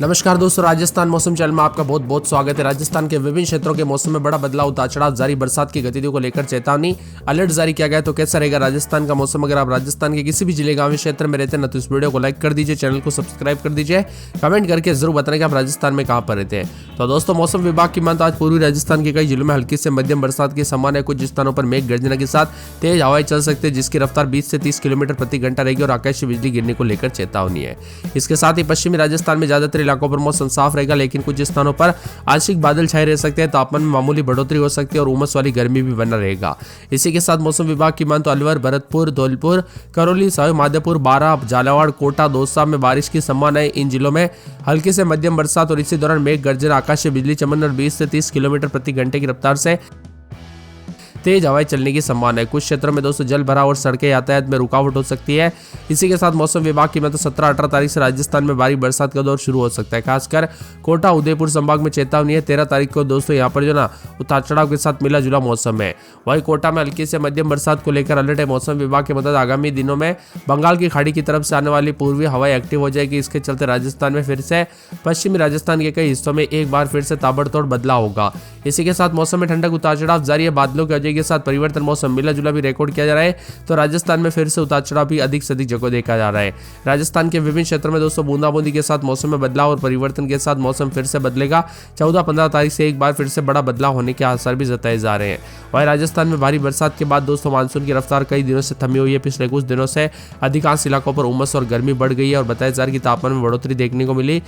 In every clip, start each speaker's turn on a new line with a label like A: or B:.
A: नमस्कार दोस्तों, राजस्थान मौसम चैनल में आपका बहुत बहुत स्वागत है। राजस्थान के विभिन्न क्षेत्रों के मौसम में बड़ा बदलाव, उतार चढ़ाव जारी, बरसात की गतिविधियों को लेकर चेतावनी अलर्ट जारी किया गया। तो कैसा रहेगा राजस्थान का मौसम? अगर आप राजस्थान के किसी भी जिले गांव क्षेत्र में रहते हैं ना, तो इस वीडियो को लाइक कर दीजिए, चैनल को सब्सक्राइब कर दीजिए, कमेंट करके जरूर बताएं कि आप राजस्थान में कहाँ पर रहते हैं। तो दोस्तों, मौसम विभाग की माने आज पूर्वी राजस्थान के कई जिलों में हल्की से मध्यम बरसात की संभावना है। कुछ स्थानों पर मेघ गर्जना के साथ तेज हवाएं चल सकती है, जिसकी रफ्तार 20 से 30 किलोमीटर प्रति घंटा रहेगी और आकाशीय बिजली गिरने को लेकर चेतावनी है। इसके साथ ही पश्चिमी राजस्थान में ज्यादातर इलाकों पर मौसम साफ रहेगा, लेकिन कुछ स्थानों पर आंशिक बादल छाए रह सकते हैं। तापमान में मामूली बढ़ोतरी हो सकती है और उमस वाली गर्मी भी बना रहेगा। इसी के साथ मौसम विभाग की माने तो अलवर, भरतपुर, धौलपुर, करौली, सवाई माधोपुर, बारां, झालावाड़, कोटा, दौसा में बारिश की संभावना है। इन जिलों में हल्की से मध्यम बरसात और इसी दौरान मेघ गर्जना, आकाशीय बिजली चमन और 20 से 30 किलोमीटर प्रति घंटे की रफ्तार से तेज हवाएं चलने की संभावना है। कुछ क्षेत्रों में दोस्तों जल भराव और सड़कें यातायात में रुकावट हो सकती है। इसी के साथ मौसम विभाग की मतलब 17-18 तारीख से राजस्थान में भारी बरसात का दौर शुरू हो सकता है। खासकर कोटा, उदयपुर संभाग में चेतावनी है। 13 तारीख को दोस्तों यहाँ पर जो ना उतार चढ़ाव के साथ मिला जुला मौसम है। वहीं कोटा में हल्की से मध्यम बरसात को लेकर अलर्ट है। मौसम विभाग के मतलब आगामी दिनों में बंगाल की खाड़ी की तरफ से आने वाली पूर्वी हवाएं एक्टिव हो जाएगी। इसके चलते राजस्थान में फिर से पश्चिमी राजस्थान के कई हिस्सों में एक बार फिर से ताबड़तोड़ बदलाव होगा। इसी के साथ मौसम में ठंडक, उतार चढ़ाव जारी है। बादलों की वजह के साथ परिवर्तन, मौसम मिला जुला भी रिकॉर्ड किया जा रहा है। तो राजस्थान में फिर से उतार चढ़ाव भी अधिक से अधिक जगह देखा जा रहा है। राजस्थान के विभिन्न क्षेत्रों में दोस्तों बूंदाबूंदी के साथ मौसम में बदलाव और परिवर्तन के साथ मौसम फिर से बदलेगा। 14-15 तारीख से एक बार फिर से बड़ा बदलाव होने के आसार भी जताए जा रहे हैं। वहीं राजस्थान में भारी बरसात के बाद दोस्तों मानसून की रफ्तार कई दिनों से थमी हुई है। पिछले कुछ दिनों से अधिकांश इलाकों पर उमस और गर्मी बढ़ गई है और बताया जा रहा है कि तापमान में बढ़ोतरी देखने को मिली।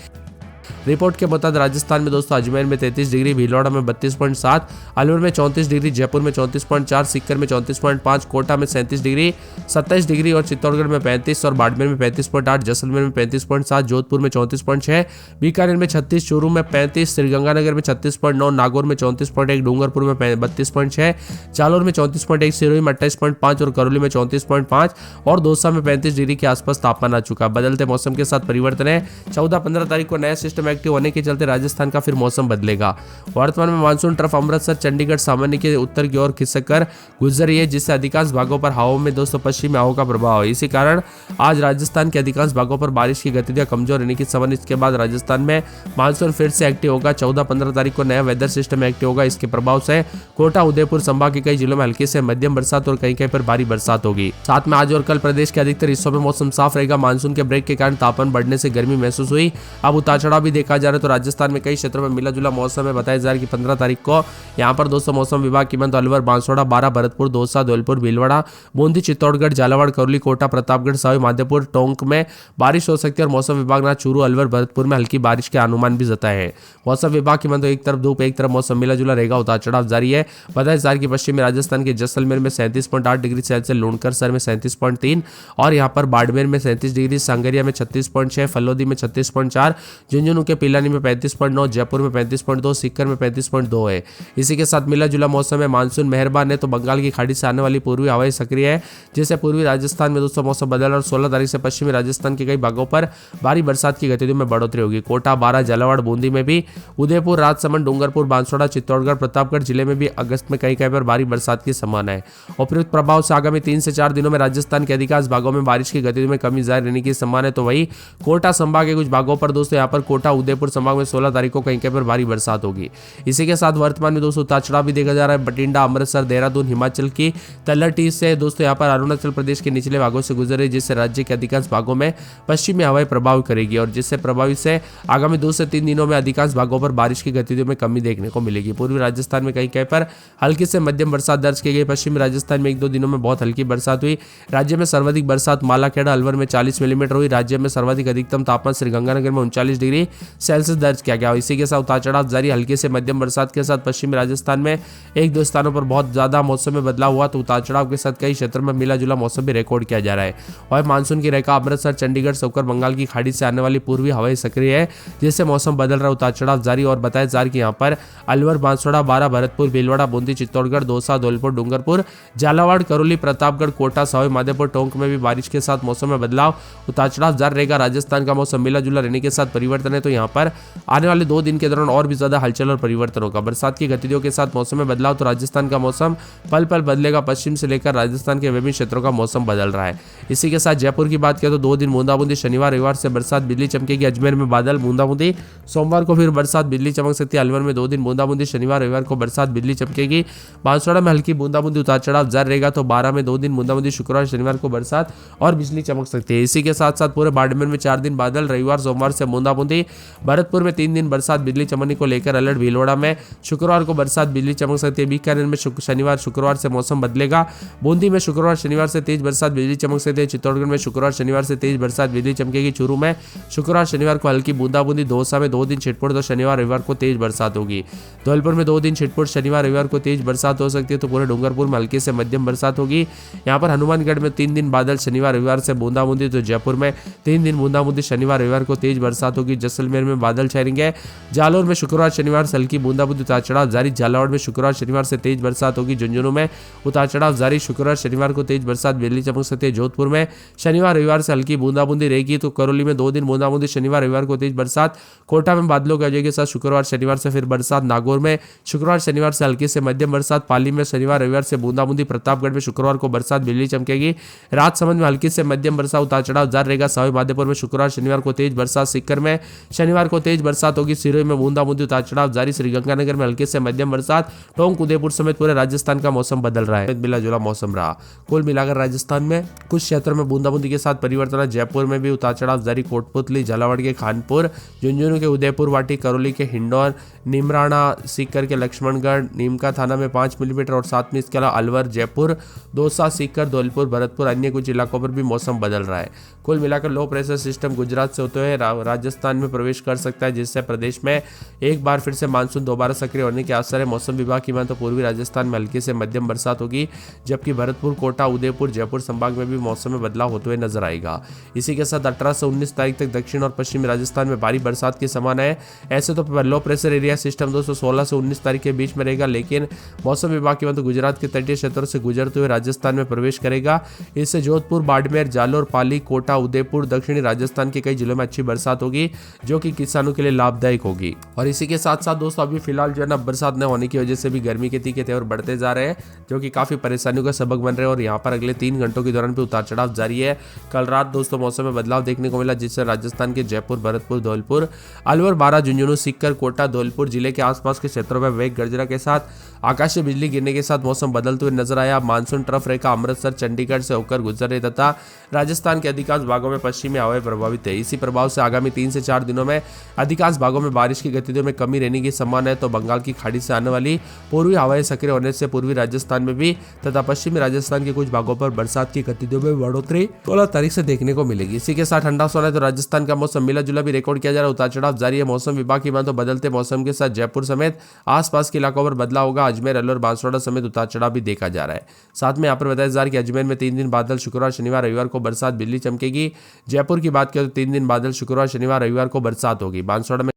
A: रिपोर्ट के मुताबिक राजस्थान में दोस्तों अजमेर में 33 डिग्री, भीलवाड़ा में 32.7, अलवर में 34 डिग्री, जयपुर में 34.4, सीकर में 34.5, कोटा में 37 डिग्री, 27 डिग्री और चित्तौड़गढ़ में 35 और बाड़मेर में 35.8, जैसलमेर में 35.7, जोधपुर में 34.6, बीकानेर में 36, चूरू में 35, श्रीगंगानगर में 36.9, नागौर में 34.1, डूंगरपुर में 32.6, जालोर में 34.1, सिरोही में 28.5 और करौली में 34.5 और दौसा में 35 डिग्री के आसपास तापमान आ चुका। बदलते मौसम के साथ परिवर्तन है। 14-15 तारीख को नया सिस्टम एक्टिव होने के चलते राजस्थान का फिर मौसम बदलेगा। वर्तमान में मानसून ट्रफ अमृतसर, चंडीगढ़, सामान्य के उत्तर की ओर खिसक कर गुजर रही है, जिससे अधिकांश भागों पर हवाओं में दोस्तों पश्चिमी हवाओं का प्रभाव है। इसी कारण आज राजस्थान के अधिकांश भागों पर बारिश की गतिविधियां कमजोर रहने की संभावना। इसके बाद राजस्थान में मानसून फिर से एक्टिव होगा। 14-15 तारीख को नया वेदर सिस्टम एक्टिव होगा। इसके प्रभाव से कोटा, उदयपुर संभाग के कई जिलों में हल्की से मध्यम बरसात और कहीं कहीं पर भारी बरसात होगी। साथ में आज और कल प्रदेश के अधिकतर हिस्सों में मौसम साफ रहेगा। मानसून के ब्रेक के कारण तापमान बढ़ने से गर्मी महसूस हुई। अब उतार चढ़ाव भी देखा जा रहा है। तो राजस्थान में कई क्षेत्रों में मिला जुला मौसम है। बताया जा रहा है कि 15 तारीख को यहाँ पर दोस्तों मौसम विभाग की माने अलवर, बांसवाड़ा, बारां, भरतपुर, दौसा, धौलपुर, भीलवाड़ा, बूंदी, चित्तौड़गढ़, झालावाड़, करौली, कोटा, प्रतापगढ़, सवाई माधोपुर, टोंक में बारिश हो सकती है और मौसम विभाग ने चूरू, अलवर, भरतपुर में हल्की बारिश के अनुमान भी जताए हैं। मौसम विभाग की माने तो एक तरफ धूप, एक तरफ मौसम मिला जुला रहेगा, उतार चढ़ाव जारी है। बताया जा रहा है कि पश्चिमी राजस्थान के जैसलमेर में 37.8 डिग्री सेल्सियस, लूणकर सर में 37.3 और यहाँ पर बाड़मेर में 37 डिग्री, सांगरिया में 36.6, फलोदी में 36.4, झुंझुनू के पिलानी में 35.9, जयपुर में 35.2, सीकर में 35.2 है। इसी के साथ मिला जुला मौसम है। मानसून मेहरबान है। तो बंगाल की खाड़ी से आने वाली पूर्वी हवाएं सक्रिय है, जिससे पूर्वी राजस्थान में दोस्तों मौसम बदल और 16 तारीख से पश्चिमी राजस्थान के कई भागों पर भारी बरसात की गतिविधियों में बढ़ोतरी होगी। कोटा, बारां, झालावाड़, बूंदी में भी, उदयपुर, राजसमंद, डूंगरपुर, बांसवाड़ा, चित्तौड़गढ़, प्रतापगढ़ जिले में भी अगस्त में कहीं कहीं पर भारी बरसात की संभावना है। उपयुक्त प्रभाव से आगामी 3 से 4 दिनों में राजस्थान के अधिकांश भागों में बारिश की गतिविधियों में कमी जारी रहने की संभावना है। तो वही कोटा संभाग के कुछ भागों पर दोस्तों यहाँ पर कोटा, उदयपुर संभाग में 16 तारीख को कहीं कहीं पर भारी बरसात होगी। इसी के साथ वर्तमान में दोस्तों उतार चढ़ाव भी देखा जा रहा है। बठिंडा, अमृतसर, देहरादून, हिमाचल की तलहटी से दोस्तों यहाँ पर अरुणाचल प्रदेश के निचले भागों से गुजर रही, जिससे राज्य के अधिकांश भागों में पश्चिमी हवाएं प्रभाव करेगी और जिससे प्रभावित से आगामी 2 से 3 दिनों में अधिकांश भागों पर बारिश की गतिविधियों में कमी देखने को मिलेगी। पूर्वी राजस्थान में कहीं कहीं पर हल्की से मध्यम बरसात दर्ज की गई। पश्चिमी राजस्थान में 1-2 दिनों में बहुत हल्की बरसात हुई। राज्य में सर्वाधिक बरसात मालाखेड़ा, अलवर में 40 मिलीमीटर हुई। राज्य में सर्वाधिक अधिकतम तापमान श्रीगंगानगर में 39 डिग्री सेल्सियस दर्ज किया गया। इसी के साथ उतार चढ़ाव जारी। हल्की से मध्यम बरसात के साथ पश्चिमी राजस्थान में 1-2 स्थानों पर बहुत ज्यादा मौसम में बदलाव हुआ। तो उतार चढ़ाव के साथ कई क्षेत्रों में मिला जुला मौसम भी रिकॉर्ड किया जा रहा है। और मानसून की रेखा अमृतसर, चंडीगढ़ से होकर बंगाल की खाड़ी से आने वाली पूर्वी हवाएं सक्रिय है, जिससे मौसम बदल रहा, उतार चढ़ाव जारी। और बताया जा रहा है कि यहाँ पर अलवर, बांसवाड़ा, बारां, भरतपुर, भीलवाड़ा, बूंदी, चित्तौड़गढ़, दौसा, धौलपुर, डूंगरपुर, झालावाड़, करौली, प्रतापगढ़, कोटा, सवाई माधोपुर, टोंक में भी बारिश के साथ मौसम में बदलाव, उतार चढ़ाव जारी रहेगा। राजस्थान का मौसम मिला जुला रहने के साथ परिवर्तन है। तो यहाँ पर आने वाले 2 दिन के दौरान और भी ज्यादा हलचल और परिवर्तन होगा। बरसात की गतिविधियों के साथ मौसम में बदलाव, तो राजस्थान का मौसम पल पल बदलेगा। पश्चिम से लेकर राजस्थान के विभिन्न क्षेत्रों का मौसम बदल रहा है। इसी के साथ जयपुर की बात करें तो 2 दिन बूंदाबूंदी, शनिवार रविवार से बरसात, बिजली चमकेगी। अजमेर में बादल बूंदाबूंदी, सोमवार को फिर बरसात बिजली चमक सकती है। अलवर में 2 दिन बूंदाबूंदी, शनिवार रविवार को बरसात बिजली चमकेगी। बांसवाड़ा में हल्की बूंदाबूंदी, उतार चढ़ाव जारी रहेगा। तो 12 में 2 दिन बूंदाबूंदी, शुक्रवार शनिवार को बरसात और बिजली चमक सकती है। इसी के साथ साथ पूरे बाड़मेर में 4 दिन बादल, रविवार सोमवार से बूंदाबूंदी। भरतपुर में 3 दिन बरसात बिजली चमकने को लेकर अलर्ट। भीलवाड़ा में शुक्रवार को बरसात बिजली चमक सकती है। बीकानेर में शनिवार शुक्रवार से मौसम बदलेगा। बूंदी में शुक्रवार शनिवार से तेज बरसात बिजली चमक सकती है। चित्तौड़गढ़ में शुक्रवार शनिवार से तेज बरसात बिजली चमकेगी। चूरू में शुक्रवार शनिवार को हल्की बूंदाबूंदी। दौसा में 2 दिन छिटपुट, तो शनिवार रविवार को तेज बरसात होगी। धौलपुर में 2 दिन छिटपुट, शनिवार रविवार को तेज बरसात हो सकती है। तो पूरे डूंगरपुर में हल्की से मध्यम बरसात होगी। यहाँ पर हनुमानगढ़ में 3 दिन बादल, शनिवार रविवार से बूंदाबूंदी। तो जयपुर में 3 दिन बूंदाबूंदी, शनिवार रविवार को तेज बरसात होगी। जैसलमेर में बादल छाएंगे। जालौर में शुक्रवार शनिवार से हल्की बूंदाबूंदी, उतार चढ़ाव जारी। झालावाड़ में शुक्रवार शनिवार से तेज बरसात होगी। झुंझुनू में उतार चढ़ाव जारी, शुक्रवार शनिवार को तेज बरसात बिजली चमक सकती है। जोधपुर में शनिवार रविवार से हल्की बूंदाबूंदी रहेगी। तो करौली में 2 दिन बूंदाबूंदी, शनिवार रविवार को तेज बरसात। कोटा में बादलों की वजह के साथ शुक्रवार शनिवार से फिर बरसात। नागौर में शुक्रवार शनिवार से हल्की से मध्यम बरसात। पाली में शनिवार रविवार से बूंदाबूंदी। प्रतापगढ़ में शुक्रवार को बरसात बिजली चमकेगी। राजसमंद में हल्की से मध्यम बरसात, उतार चढ़ाव जारी रहेगा। सवाई माधोपुर में शुक्रवार शनिवार को तेज बरसात। सीकर में शनिवार को तेज बरसात होगी। सिरोही में बूंदाबूंदी, उतार चढ़ाव जारी। श्रीगंगानगर में हल्की से मध्यम बरसात। टोंक उदयपुर समेत पूरे राजस्थान का मौसम बदल रहा है। मिला जुला मौसम रहा। कुल मिलाकर राजस्थान में कुछ क्षेत्रों में बूंदाबूंदी के साथ परिवर्तन है। जयपुर में भी उतार चढ़ाव जारी। कोटपुतली, झालावाड़ के खानपुर, झुंझुनू के उदयपुर वाटी, करौली के हिंडौन, निमराना, सीकर के लक्ष्मणगढ़, नीमका थाना में 5 मिलीमीटर और साथ में इसके अलावा अलवर, जयपुर, दौसा, सीकर, धौलपुर, भरतपुर, अन्य कुछ इलाकों पर भी मौसम बदल रहा है। कुल मिलाकर लो प्रेशर सिस्टम गुजरात से होते हुए राजस्थान में प्रवेश कर सकता है, जिससे प्रदेश में एक बार फिर से मानसून दोबारा सक्रिय होने के आसार है। मौसम विभाग की माने तो पूर्वी राजस्थान में हल्की से मध्यम बरसात होगी, जबकि भरतपुर, कोटा, उदयपुर, जयपुर संभाग में भी मौसम में बदलाव होते हुए नजर आएगा। इसी के साथ 18 से 19 तारीख तक दक्षिण और पश्चिमी राजस्थान में भारी बरसात की संभावना है। ऐसे तो लो प्रेशर एरिया सिस्टम दोस्तों 16 से 19 तारीख के बीच में रहेगा, लेकिन मौसम विभाग की माने तो गुजरात के तटीय क्षेत्रों से गुजरते हुए राजस्थान में प्रवेश करेगा। इससे जोधपुर, बाड़मेर, जालोर, पाली, कोटा, उदयपुर, दक्षिणी राजस्थान के कई जिलों में अच्छी बरसात होगी, जो कि किसानों के लिए लाभदायक होगी। और इसी के साथ साथ दोस्तों अभी फिलहाल जो है ना बरसात न होने की वजह से भी गर्मी के तीखे तेवर बढ़ते जा रहे हैं, जो कि काफी परेशानियों का सबक बन रहे हैं। और यहाँ पर अगले 3 घंटों के दौरान भी उतार चढ़ाव जारी है। कल रात दोस्तों मौसम में बदलाव देखने को मिला, जिससे राजस्थान के जयपुर, भरतपुर, धौलपुर, अलवर, बारा, झुंझुनू, सीकर, कोटा, धौलपुर जिले के आसपास के क्षेत्रों में वेग गर्जना के साथ आकाशीय बिजली गिरने के साथ मौसम बदलते हुए नजर आया। मानसून ट्रफ रेखा अमृतसर, चंडीगढ़ से होकर गुजर रही तथा राजस्थान के अधिकांश भागों में पश्चिमी हवाएं प्रभावित है। इसी प्रभाव से आगामी 3 से 4 दिनों में अधिकांश भागों में बारिश की गतिविधियों में कमी रहने की संभावना है। तो बंगाल की खाड़ी से आने वाली पूर्वी हवाएं सक्रिय होने से पूर्वी राजस्थान में भी तथा पश्चिमी राजस्थान के कुछ भागों पर बरसात की गतिविधियों में बढ़ोतरी 16 तारीख से देखने को मिलेगी। इसी के साथ ठंडा सोना है तो राजस्थान का मौसम मिला जुला भी रिकॉर्ड किया जा रहा है। उतार चढ़ाव जारी है। मौसम विभाग की माने तो बदलते मौसम के साथ जयपुर समेत आसपास के इलाकों पर बदलाव होगा। अजमेर, अलवर, बांसवाड़ा समेत उतार चढ़ाव भी देखा जा रहा है। साथ में यहाँ पर बताया जा रहा है कि अजमेर में 3 दिन बादल, शुक्रवार शनिवार रविवार को बरसात बिजली चमकेगी। जयपुर की बात करें तो 3 दिन बादल, शुक्रवार शनिवार रविवार को बरसात होगी। बांसवाड़ा में